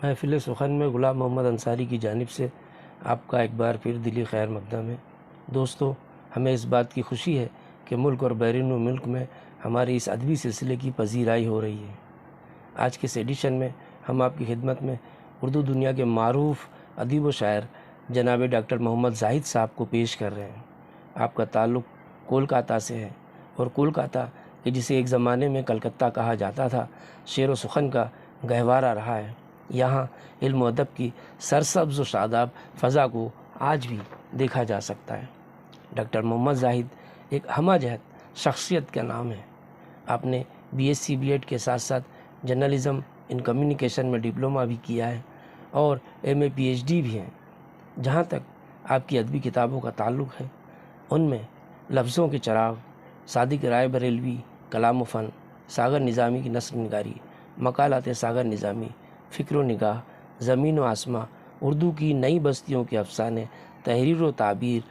محفل سخن میں غلام محمد انصاری کی جانب سے آپ کا ایک بار پھر دلی خیر مقدم ہے۔ دوستو، ہمیں اس بات کی خوشی ہے کہ ملک اور بیرون ملک میں ہمارے اس ادبی سلسلے کی پذیرائی ہو رہی ہے۔ آج کے اس ایڈیشن میں ہم آپ کی خدمت میں اردو دنیا کے معروف ادیب و شاعر جناب ڈاکٹر محمد زاہد صاحب کو پیش کر رہے ہیں۔ آپ کا تعلق کولکاتہ سے ہے، اور کولکاتہ کہ جسے ایک زمانے میں کلکتہ کہا جاتا تھا، شعر و سخن کا گہوارہ رہا ہے۔ یہاں علم و ادب کی سرسبز و شاداب فضا کو آج بھی دیکھا جا سکتا ہے۔ ڈاکٹر محمد زاہد ایک ہمہ جہت شخصیت کا نام ہے۔ آپ نے BSc B.Ed کے ساتھ ساتھ جرنلزم ان کمیونیکیشن میں ڈپلومہ بھی کیا ہے، اور MA PhD بھی ہیں۔ جہاں تک آپ کی ادبی کتابوں کا تعلق ہے، ان میں لفظوں کے چراغ، صادق رائے بریلوی کلام و فن، ساغر نظامی کی نثر نگاری، مقالات ساغر نظامی، فکر و نگاہ، زمین و آسماں، اردو کی نئی بستیوں کے افسانے، تحریر و تعبیر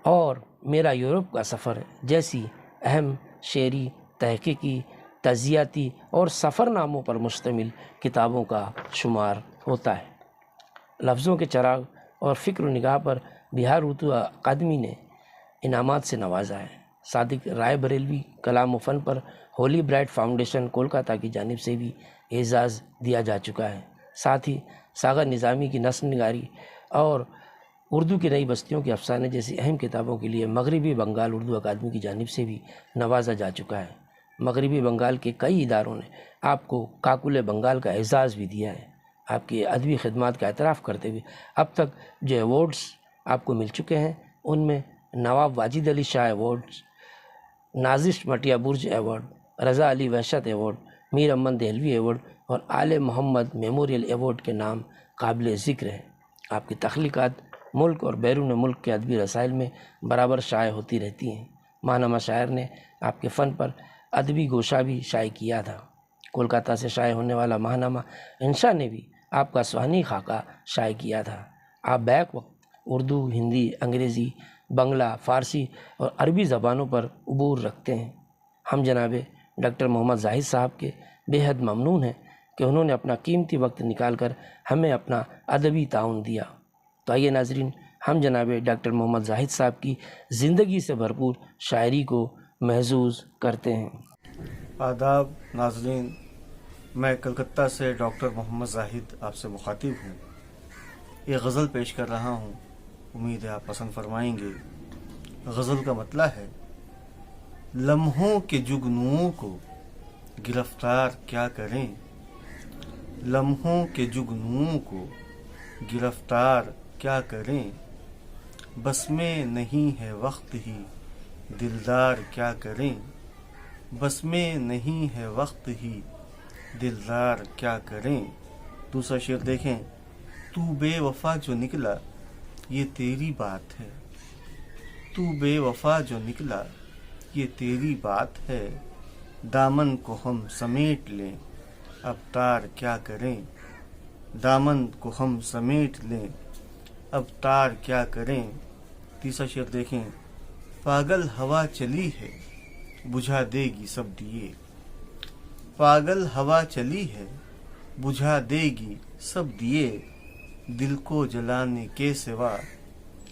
اور میرا یورپ کا سفر جیسی اہم شعری، تحقیقی، تعزیاتی اور سفر ناموں پر مشتمل کتابوں کا شمار ہوتا ہے۔ لفظوں کے چراغ اور فکر و نگاہ پر بہار اردو اکادمی نے انعامات سے نوازا ہے۔ صادق رائے بریلوی کلام و فن پر ہولی برائٹ فاؤنڈیشن کولکاتہ کی جانب سے بھی اعزاز دیا جا چکا ہے۔ ساتھ ہی ساغر نظامی کی نثر نگاری اور اردو کی نئی بستیوں کے افسانے جیسی اہم کتابوں کے لیے مغربی بنگال اردو اکادمی کی جانب سے بھی نوازا جا چکا ہے۔ مغربی بنگال کے کئی اداروں نے آپ کو کاکل بنگال کا اعزاز بھی دیا ہے۔ آپ کی ادبی خدمات کا اعتراف کرتے ہوئے اب تک جو ایوارڈز آپ کو مل چکے ہیں، ان میں نواب واجد علی شاہ ایوارڈز، نازش مٹیا برج ایوارڈ، رضا علی وحشت ایوارڈ، میر امن دہلوی ایوارڈ اور آل محمد میموریل ایوارڈ کے نام قابل ذکر ہیں۔ آپ کی تخلیقات ملک اور بیرون ملک کے ادبی رسائل میں برابر شائع ہوتی رہتی ہیں۔ ماہنامہ شاعر نے آپ کے فن پر ادبی گوشہ بھی شائع کیا تھا۔ کولکاتہ سے شائع ہونے والا ماہنامہ انشا نے بھی آپ کا سوانح خاکہ شائع کیا تھا۔ آپ بیک وقت اردو، ہندی، انگریزی، بنگلہ، فارسی اور عربی زبانوں پر عبور رکھتے ہیں۔ ہم جناب ڈاکٹر محمد زاہد صاحب کے بے حد ممنون ہیں کہ انہوں نے اپنا قیمتی وقت نکال کر ہمیں اپنا ادبی تعاون دیا۔ تو آئیے ناظرین، ہم جناب ڈاکٹر محمد زاہد صاحب کی زندگی سے بھرپور شاعری کو محظوظ کرتے ہیں۔ آداب ناظرین، میں کلکتہ سے ڈاکٹر محمد زاہد آپ سے مخاطب ہوں۔ یہ غزل پیش کر رہا ہوں، امید ہے آپ پسند فرمائیں گے۔ غزل کا مطلع ہے: لمحوں کے جگنوؤں کو گرفتار کیا کریں، لمحوں کے جگنوؤں کو گرفتار کیا کریں، بس میں نہیں ہے وقت ہی دلدار کیا کریں، بس میں نہیں ہے وقت ہی دلدار کیا کریں۔ دوسرا شعر دیکھیں: تو بے وفا جو نکلا یہ تیری بات ہے، تو بے وفا جو نکلا یہ تیری بات ہے، دامن کو ہم سمیٹ لیں اب تار کیا کریں، دامن کو ہم سمیٹ لیں اب تار کیا کریں۔ تیسرا شعر دیکھیں: پاگل ہوا چلی ہے بجھا دے گی سب دیے، پاگل ہوا چلی ہے بجھا دے گی سب دیے، دل کو جلانے کے سوا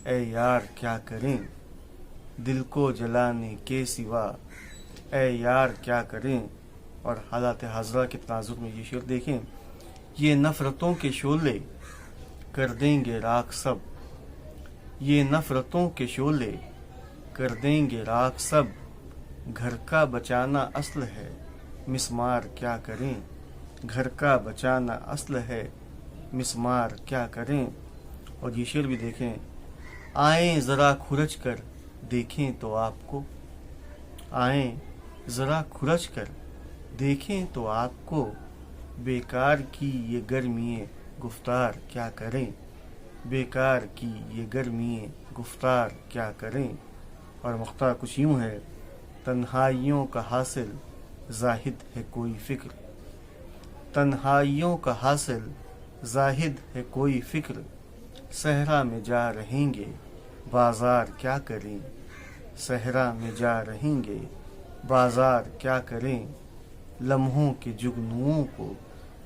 اے یار کیا کریں، دل کو جلانے کے سوا اے یار کیا کریں۔ اور حالات حاضرہ کے تناظر میں یہ شعر دیکھیں: یہ نفرتوں کے شعلے کر دیں گے راکھ سب، یہ نفرتوں کے شعلے کر دیں گے راکھ سب، گھر کا بچانا اصل ہے مسمار کیا کریں، گھر کا بچانا اصل ہے مسمار کیا کریں۔ اور یہ شعر بھی دیکھیں: آئیں ذرا کھرچ کر دیکھیں تو آپ کو، آئیں ذرا کھرچ کر دیکھیں تو آپ کو، بیکار کی یہ گرمی گفتار کیا کریں، بیکار کی یہ گرمی گفتار کیا کریں۔ اور مختار کچھ یوں ہے: تنہائیوں کا حاصل زاہد ہے کوئی فکر، تنہائیوں کا حاصل زاہد ہے کوئی فکر، صحرا میں جا رہیں گے بازار کیا کریں، صحرا میں جا رہیں گے بازار کیا کریں، لمحوں کے جگنوؤں کو